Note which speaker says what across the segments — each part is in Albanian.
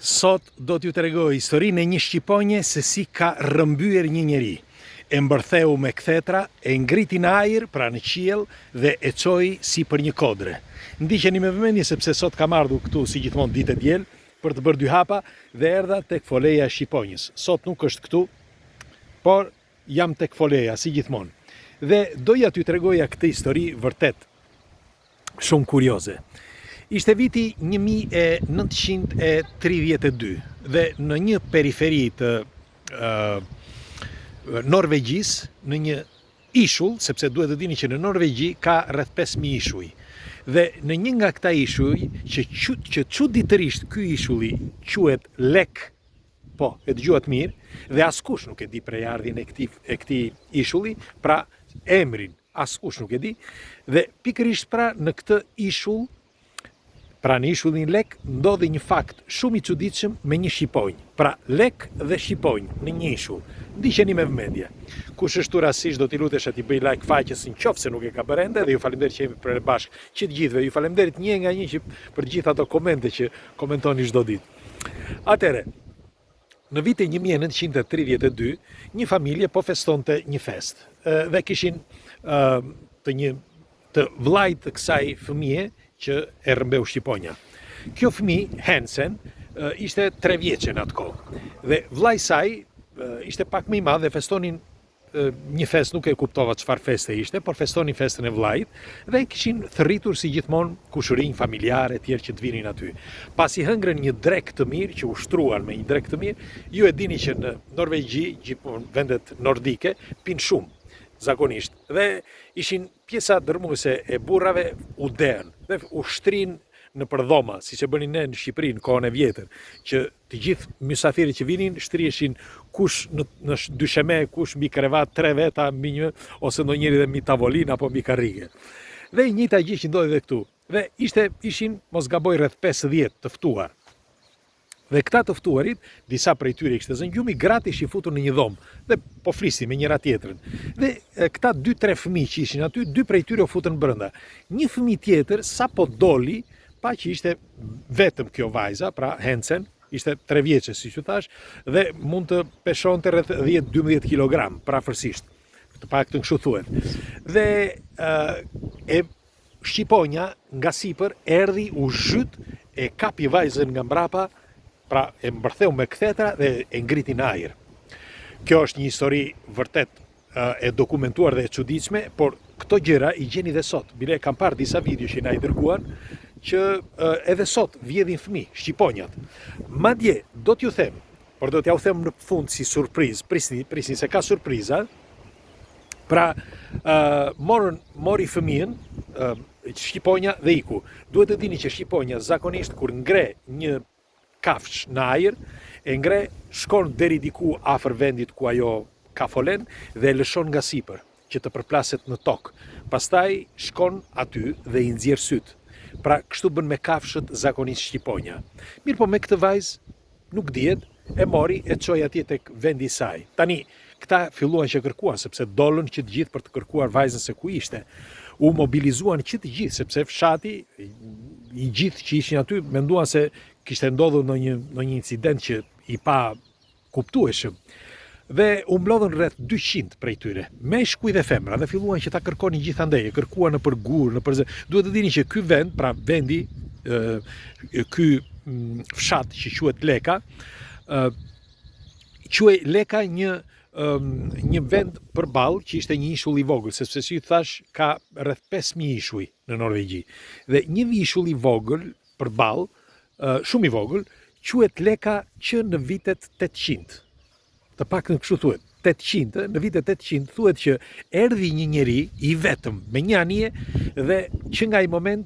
Speaker 1: Sot do t'ju tregoj historinë e një shqiponje se si ka rrëmbyer një njeri. E mbërtheu me kthetra, e ngriti në ajër, pra në qiell, dhe e çoi si për një kodre. Ndiqeni me vëmendje sepse sot kam ardhur këtu si gjithmonë ditë e diel për të bërë dy hapa dhe erdha tek foleja e shqiponjës. Sot nuk është këtu, por jam tek foleja si gjithmonë. Dhe doja t'ju tregoja këtë histori vërtet shumë kurioze. Ishte viti 1932 dhe në një periferi të Norvegjisë, në një ishull, sepse duhet të dini që në Norvegji ka rreth 5000 ishuj. Dhe në një nga këta ishuj, që çuditërisht ky ishulli quhet Lek, po, e dëgjuat mirë, dhe askush nuk e di prejardhjen e këtij ishulli, pra emrin askush nuk e di, dhe pikërisht pra në këtë ishull, pra në ishullin Lek, ndodhi një fakt shumë i çuditshëm me një shqiponjë. Pra Lek dhe shqiponjë në një ishull. Ndiqeni me vëmendje. Kush është rastisht do t'i lutesh aty bëj like faqes nëse nuk e ka bërë ende, dhe ju falenderoj që jemi për bashkë që të gjithëve. Ju falenderoj një nga një që për gjithë ato komente që komentoni çdo ditë. Atëre, në vitin 1932, një familje po festonte një fest dhe kishin të vllajt të kësaj fëmie që e rrëmbeu shqiponja. Kjo fëmijë, Hansen, ishte 3 vjeçë në atë kohë. Dhe vllai saj ishte pak më i madh dhe festonin një fest, nuk e kuptova çfarë feste ishte, por festonin festën e vllait dhe kishin thërritur si gjithmonë kushërinj familjare e tjerë që të vinin aty. Pasi hëngrën një drek të mirë, që ushtruan me një drek të mirë, ju e dini që në Norvegji, gjithmonë vendet nordike, pinë shumë zakonisht, dhe ishin pjesa dërmuese e burrave u dën dhe u shtrin në përdhoma, si që bënin ne në Shqipëri në kohën e vjetër, që të gjithë mysafirët që vinin shtrieshin kush në dysheme, kush mbi krevat, 3 veta mbi një, ose ndonjëri dhe mbi tavolinë apo mbi karrige. Dhe njëjta gjë që ndodhi edhe këtu. Dhe ishin mos gaboj rreth 50 të ftuar. Dhe këta të ftuarit, disa prej tyre kishte zënë gjumi, gratë ishin futur në një dhomë dhe po flisin me njëra tjetrën. Dhe këta 2-3 fëmijë që ishin aty, 2 prej tyre u futën brenda. Një fëmijë tjetër sapo doli, pa që ishte vetëm kjo vajza, pra Hansen, ishte 3 vjeçë siç u thash, dhe mund të peshonte rreth 10-12 kg prafërsisht. Të paktën kështu thuhet. Dhe shqiponja nga sipër erdhi, u zhyt, e kapi vajzën nga mbrapa, pra e mbërtheu me kthetra dhe e ngriti në ajër. Kjo është një histori vërtet e dokumentuar dhe e çuditshme, por këto gjëra i gjeni dhe sot. Bile kam parë disa video që na i dërguan, që edhe sot vjedhin fëmijë, shqiponjat. Madje do t'ju them, por do t'ja u them në fund si surprizë, prisni se ka surpriza. Pra mori fëmijën, shqiponja dhe iku. Duhet të dini që shqiponja zakonisht kur ngre një kafsh në ajër, e ngre, shkon deri diku afër vendit ku ajo ka folen dhe e lëshon nga sipër që të përplaset në tokë. Pastaj shkon aty dhe i nxjerr syt. Pra kështu bën me kafshët zakonisht shqiponja. Mirë, po me këtë vajzë nuk dihet, e mori e çoi atje tek vendi i saj. Tani këta filluan që kërkuan, sepse dollën që të gjithë për të kërkuar vajzën se ku ishte. U mobilizuan që të gjithë, sepse fshati, i gjithë që ishin aty, menduan se kishte ndodhur në një incident që i pa kuptueshëm. Dhe u mblodhën rreth 200 prej tyre, meshkuj dhe femra, dhe filluan që ta kërkonin gjithandej, e kërkuan nëpër gur, nëpër zë. Duhet të dini që ky vend, pra vendi, ky fshat që quhet Leka, quhej Leka një vend përballë që ishte një ishull i vogël, sepse si thash ka rreth 5000 ishuj në Norvegji. Dhe një ishull i vogël përballë, shumë i vogël, quhet Leka që në vitet 800. Të paktën kështu thuhet. 800, në vitet 800 thuhet që erdhi një njeri i vetëm me një anije dhe që nga ai moment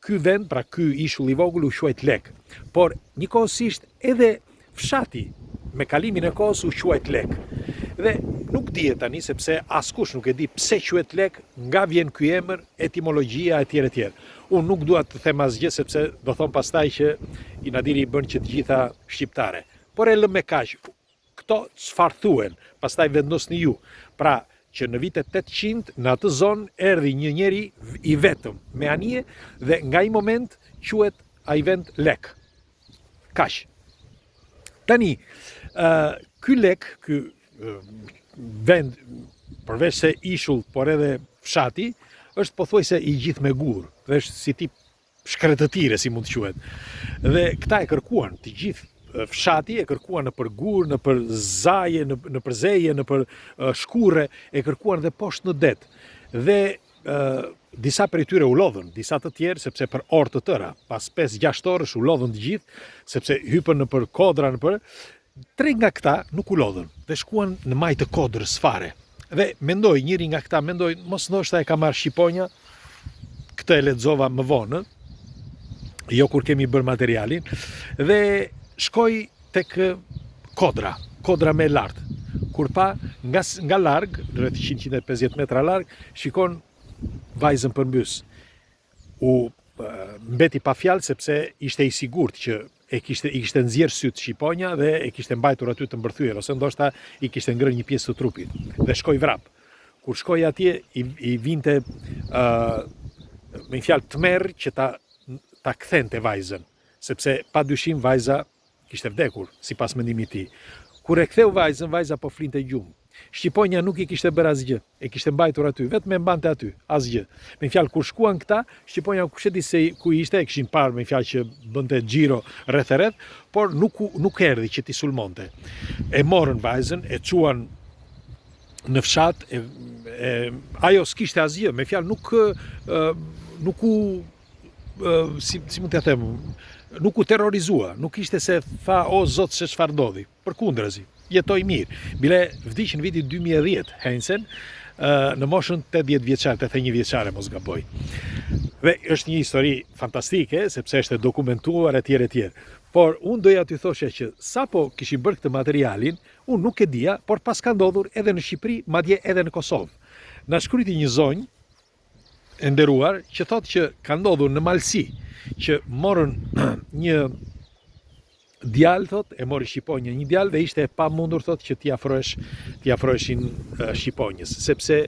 Speaker 1: ky vend, pra ky ishull i vogël u quajt Lek. Por njëkohësisht edhe fshati me kalimin e kohës u quajt Lek. Dhe nuk dihet tani sepse askush nuk e di pse quhet Lek, nga vjen ky emër, etimologjia etj etj. Unë nuk dua të them asgjë sepse do thon pastaj që i Nadiri i bën që të gjitha shqiptare. Por e lëm me kaq. Këto çfarë thuhen, pastaj vendosni ju. Pra që në vitet 800 në atë zonë erdhi një njeri i vetëm me anije dhe nga ai moment quhet ai vend Lek. Kaq. Tani, ky lek, ky vend, përveç se ishull, por edhe fshati, është pothuajse i gjithë me gur, dhe është si tip shkretëtire, si mund të quhet. Dhe këta e kërkuan, të gjithë fshati e kërkuan në për gur, në për zaje, në për zeje, në për shkurre, e kërkuan dhe poshtë në det. Dhe disa prej tyre u lodhën, disa të tjerë, sepse për orë të tëra, pas 5-6 orësh u lodhën të gjithë, sepse hypën në për kodra, në për... 3 nga këta nuk u lodhën, dhe shkuan në majtë të kodrës fare. Dhe mendoj, njëri nga këta mendoj, mos ndoshta e ka marrë shqiponja, këtë e lexova më vonë, jo kur kemi bërë materialin, dhe shkoj tek kodra me lartë. Kur pa, nga larg, rreth 150 metra larg, shikon vajzën përmbys. U mbeti pa fjalë sepse ishte i sigurt që i kishte nxjerrë syt shqiponja dhe e kishte mbajtur aty të mbërthyer, ose ndoshta i kishte ngrënë një pjesë të trupit. Dhe shkoi vrap. Kur shkoi atje, i vinte me fjalë tmerr që ta kthente vajzën, sepse pa dyshim vajza kishte vdekur, sipas mendimit të tij. Kur e ktheu vajzën, vajza po flinte gjumë. Shqiponja nuk i kishte bërë asgjë, e kishte mbajtur aty, vetëm e mbante aty, asgjë. Me fjalë, kur shkuan këta, Shqiponja kush e di se ku ishte, e kishin parë me fjalë që bënte xhiro rreth e rreth, por nuk erdhi që t'i sulmonte. E morën vajzën, e çuan në fshat, ajo s'kishte asgjë, me fjalë nuk u si mund t'ja them, nuk u terrorizua, nuk ishte se tha o zot se çfarë ndodhi, përkundrazi. Jetoj mirë. Bile vdiq në vitin 2010 Heinsen, në moshën 80 vjeçare, 81 vjeçare mos gaboj. Dhe është një histori fantastike, sepse është dokumentuar etj etj. Por unë doja t'ju thoshe që sapo kishim bërë këtë materialin, unë nuk e dija, por pas ka ndodhur edhe në Shqipëri, madje edhe në Kosovë. Na shkryti një zonjë e nderuar që thotë që ka ndodhur në Malsi, që morën një djalë, thot, e mori shqiponja një djalë dhe ishte e pamundur, thot, që t'i afroheshin shqiponjës, sepse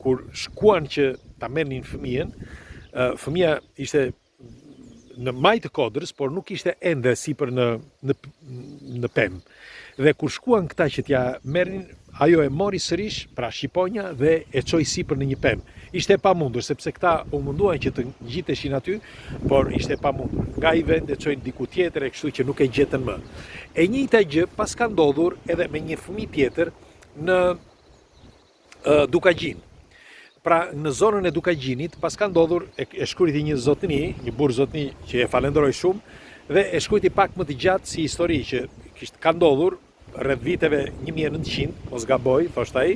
Speaker 1: kur shkuan që ta merrnin fëmijën, fëmija ishte në majtë të kodrës, por nuk ishte ende sipër në pemë. Dhe kur shkuan këta që t'ja merrnin, ajo e mori sërish, pra shqiponja, dhe e çoi sipër në një pemë. Ishte e pamundur, sepse këta u munduan që të ngjiteshin aty, por ishte e pamundur. Nga i vend e çojnë diku tjetër, e kështu që nuk e gjetën më. E njëjta gjë pas ka ndodhur edhe me një fëmijë tjetër në Dukagjin. Pra në zonën e Dukagjinit pas ka ndodhur, e shkrujti një zotëni, një burr zotëni që e falenderoj shumë, dhe e shkrujti pak më të gjatë si histori që ka ndodhur rreth viteve 1900, mos gaboj, thoshte ai.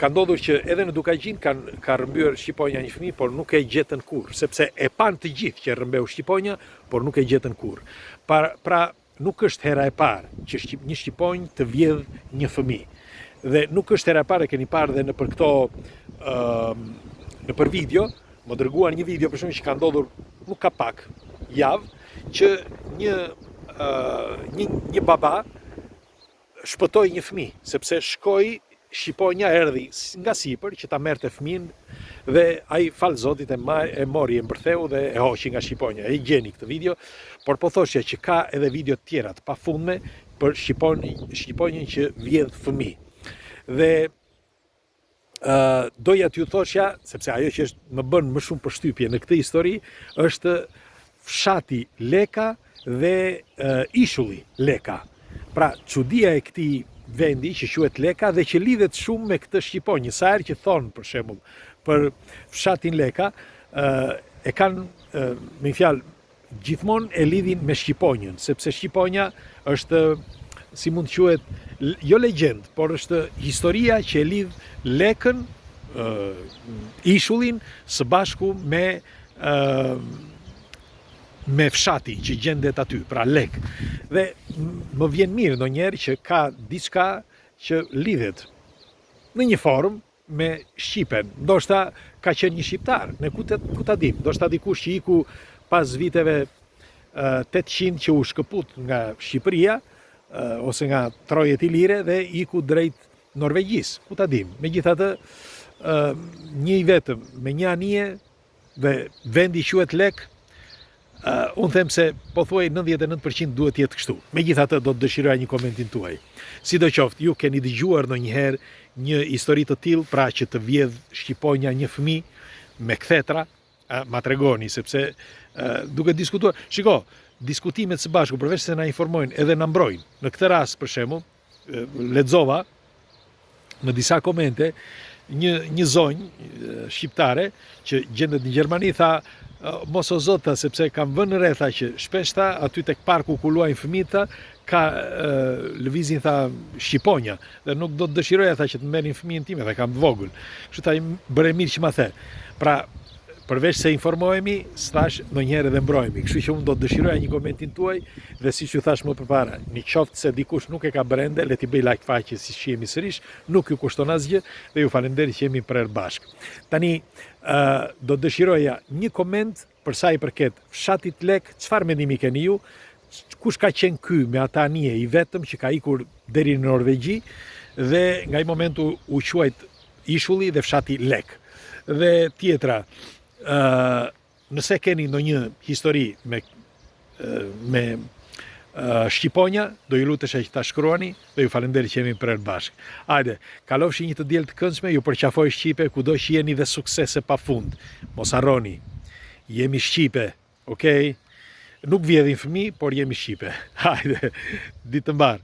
Speaker 1: Ka ndodhur që edhe në Dukagjin ka rrëmbyer shqiponja një fëmijë, por nuk e gjetën kurrë, sepse e pan të gjithë që rrëmbeu shqiponja, por nuk e gjetën kurrë. Pra nuk është hera e parë që një shqiponjë të vjedh një fëmijë. Dhe nuk është hera e parë, e keni parë dhe në për këto në për video, më dërguan një video për shembull që ka ndodhur nuk ka pak javë, që një baba shpëtoi një fëmijë, sepse shkoi shqiponja erdhi nga sipër që ta merrte fëmijën dhe ai fal Zotit e mori, e mbërtheu dhe e hoqi nga shqiponja. E gjeni këtë video, por po thoshja që ka edhe video të tjera të pafundme për shqiponjën që vjedh fëmijë. Dhe doja t'ju thoshja, sepse ajo që më bën më shumë përshtypje në këtë histori është fshati Leka dhe ishulli Leka. Pra çudia e këtij vendi që quhet Leka dhe që lidhet shumë me këtë shqiponjë. Sa herë që thonë për shembull për fshatin Leka, e kanë me fjalë gjithmonë e lidhin me shqiponjën, sepse shqiponja është, si mund të quhet, jo legjend, por është historia që e lidh Lekën, ishullin së bashku me fshati që gjendet aty, pra Lek. Dhe më vjen mirë ndonjëherë që ka diçka që lidhet në një formë me Shqipen. Ndoshta ka qenë një shqiptar, ne ku ta dim, ndoshta dikush që iku pas viteve 800 që u shkëput nga Shqipëria, ose nga Trojet Ilire dhe iku drejt Norvegjisë, ku ta dim. Megjithatë, një i vetëm me një anije dhe vendi quhet Lek, Unë them se pothuaj 99% duhet jetë kështu. Megjithatë do të dëshiroja një komentin tuaj. Sidoqoftë, ju keni dëgjuar ndonjëherë një histori të tillë, pra që të vjedh shqiponja një fëmijë me kthetra, ma tregoni sepse duke diskutuar, shiko, diskutimet së bashku përveç se na informojnë edhe na mbrojnë. Në këtë rast për shembull, lexova në disa komente një zonjë shqiptare që gjendet në Gjermani tha mos o zota sepse kam vënë re tha që shpesh tha aty tek parku ku luajnë fëmijët ka lëvizin tha shqiponja dhe nuk do të dëshiroja tha që të merrin fëmijën tim dhe kam të vogël. Kështu tha bëre mirë që ma the. Pra përveç se informohemi, s'thash ndonjëherë edhe mbrohemi. Kështu që unë do të dëshiroja një komentin tuaj dhe siç ju thash më përpara, në qoftë se dikush nuk e ka brende, le t'i bëj like faqe si jemi sërish, nuk ju kushton asgjë dhe ju falenderoj që jemi prerë bashkë. Tani do të dëshiroja një koment për sa i përket fshatit Lek, çfarë mendimi keni ju? Kush ka qenë ky me ata anije i vetëm që ka ikur deri në Norvegji dhe nga i momentu u quajt ishulli dhe fshati Lek. Dhe tjetra, nëse keni ndonjë histori me shqiponja, do ju lutesha që ta shkruani dhe ju falenderoj që jemi prerë bashkë. Hajde, kalofshi një të diel të këndshme, ju përqafoj Shqipe, kudo që jeni dhe suksese pafund. Mos harroni, jemi Shqipe, okay? Nuk vjedhin fëmijë, por jemi Shqipe. Hajde, ditë të mbar.